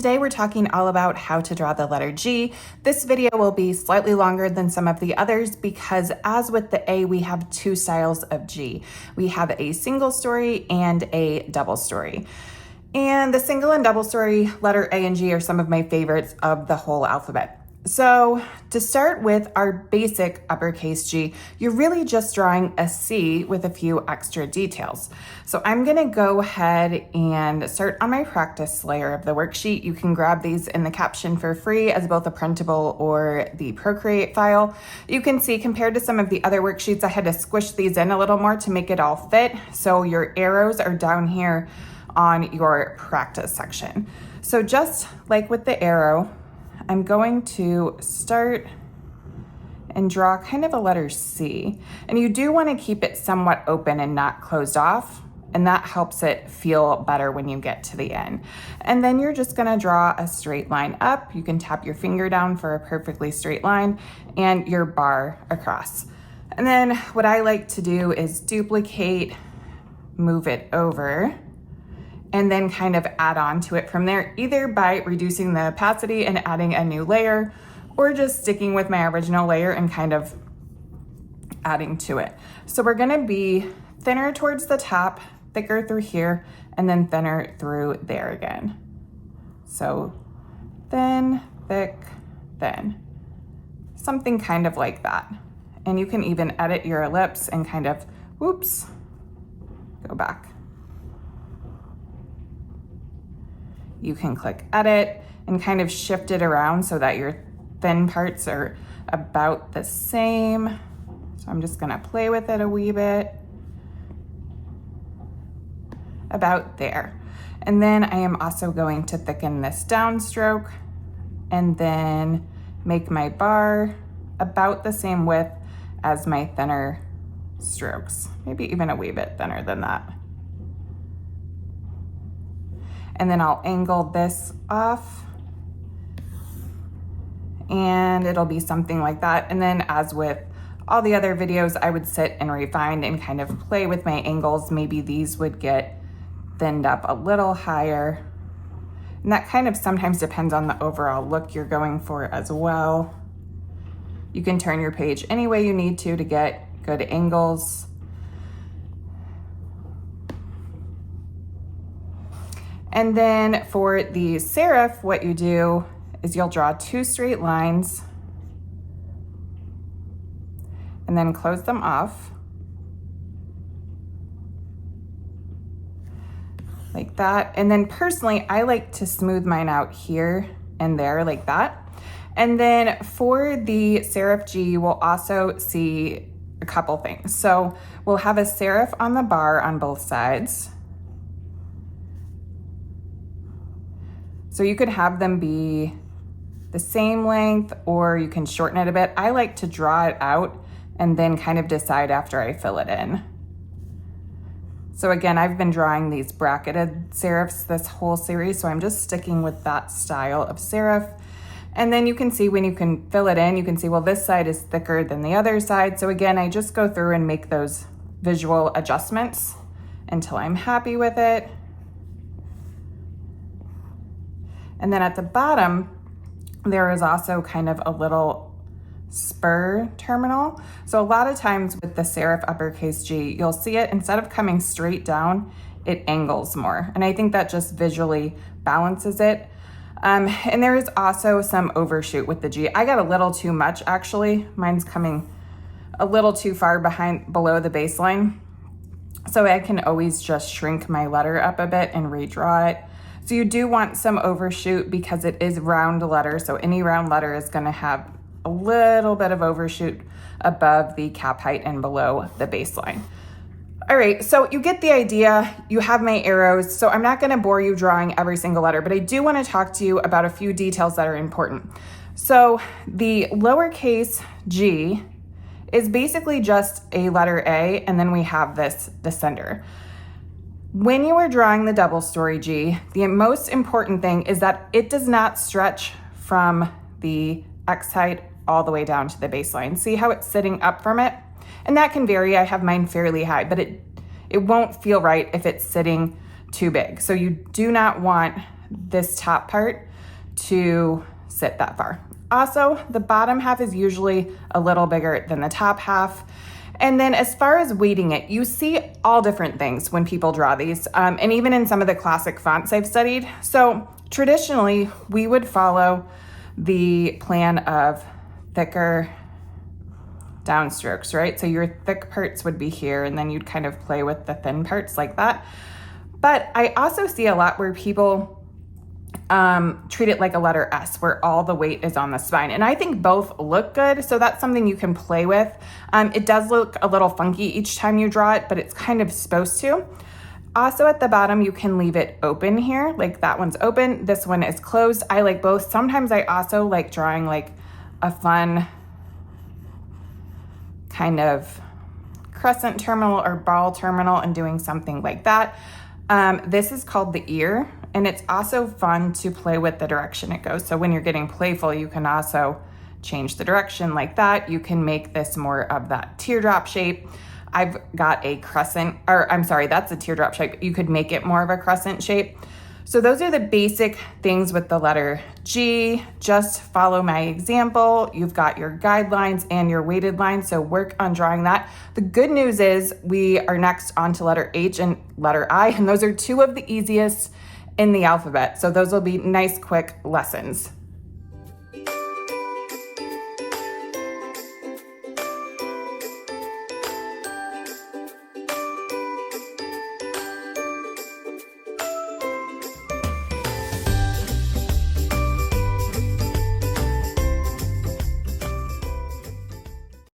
today we're talking all about how to draw the letter G. This video will be slightly longer than some of the others because as with the A, we have two styles of G. We have a single story and a double story. And the single and double story letter A and G are some of my favorites of the whole alphabet. So to start with our basic uppercase G, you're really just drawing a C with a few extra details. So I'm gonna go ahead and start on my practice layer of the worksheet. You can grab these in the caption for free as both a printable or the Procreate file. You can see compared to some of the other worksheets, I had to squish these in a little more to make it all fit. So your arrows are down here on your practice section. So just like with the arrow, I'm going to start and draw kind of a letter C. And you do want to keep it somewhat open and not closed off, and that helps it feel better when you get to the end. And then you're just going to draw a straight line up. You can tap your finger down for a perfectly straight line and your bar across. And then what I like to do is duplicate, move it over, and then kind of add on to it from there, either by reducing the opacity and adding a new layer, or just sticking with my original layer and kind of adding to it. So we're gonna be thinner towards the top, thicker through here, and then thinner through there again. So thin, thick, thin. Something kind of like that. And you can even edit your ellipse and kind of, whoops, go back. You can click edit and kind of shift it around so that your thin parts are about the same. So I'm just gonna play with it a wee bit. About there. And then I am also going to thicken this downstroke and then make my bar about the same width as my thinner strokes. Maybe even a wee bit thinner than that. And then I'll angle this off and it'll be something like that. And then as with all the other videos, I would sit and refine and kind of play with my angles. Maybe these would get thinned up a little higher. And that kind of sometimes depends on the overall look you're going for as well. You can turn your page any way you need to get good angles. And then for the serif, what you do is you'll draw two straight lines and then close them off like that. And then personally, I like to smooth mine out here and there like that. And then for the serif G, you will also see a couple things. So we'll have a serif on the bar on both sides. So you could have them be the same length or you can shorten it a bit. I like to draw it out and then kind of decide after I fill it in. So again, I've been drawing these bracketed serifs this whole series, so I'm just sticking with that style of serif. And then you can see when you can fill it in, you can see, well, this side is thicker than the other side. So again, I just go through and make those visual adjustments until I'm happy with it. And then at the bottom, there is also kind of a little spur terminal. So a lot of times with the serif uppercase G, you'll see it instead of coming straight down, it angles more. And I think that just visually balances it. And there is also some overshoot with the G. I got a little too much actually. Mine's coming a little too far below the baseline. So I can always just shrink my letter up a bit and redraw it. So you do want some overshoot because it is round letter. So any round letter is gonna have a little bit of overshoot above the cap height and below the baseline. All right, so you get the idea. You have my arrows. So I'm not gonna bore you drawing every single letter, but I do wanna talk to you about a few details that are important. So the lowercase g is basically just a letter A, and then we have this descender. When you are drawing the double story G, the most important thing is that it does not stretch from the X height all the way down to the baseline. See how it's sitting up from it? And that can vary. I have mine fairly high, but it won't feel right if it's sitting too big. So you do not want this top part to sit that far. Also, the bottom half is usually a little bigger than the top half. And then as far as weighting it, you see all different things when people draw these, and even in some of the classic fonts I've studied. So traditionally, we would follow the plan of thicker downstrokes, right? So your thick parts would be here, and then you'd kind of play with the thin parts like that. But I also see a lot where people treat it like a letter S, where all the weight is on the spine. And I think both look good, so that's something you can play with. It does look a little funky each time you draw it, but it's kind of supposed to. Also at the bottom, you can leave it open here, like that one's open, this one is closed. I like both. Sometimes I also like drawing like a fun kind of crescent terminal or ball terminal and doing something like that. This is called the ear, and it's also fun to play with the direction it goes. So when you're getting playful, you can also change the direction like that. You can make this more of that teardrop shape. I've got a crescent, or I'm sorry, that's a teardrop shape. You could make it more of a crescent shape. So those are the basic things with the letter G. Just follow my example. You've got your guidelines and your weighted lines, so work on drawing that. The good news is we are next on to letter H and letter I, and those are two of the easiest in the alphabet. So those will be nice, quick lessons.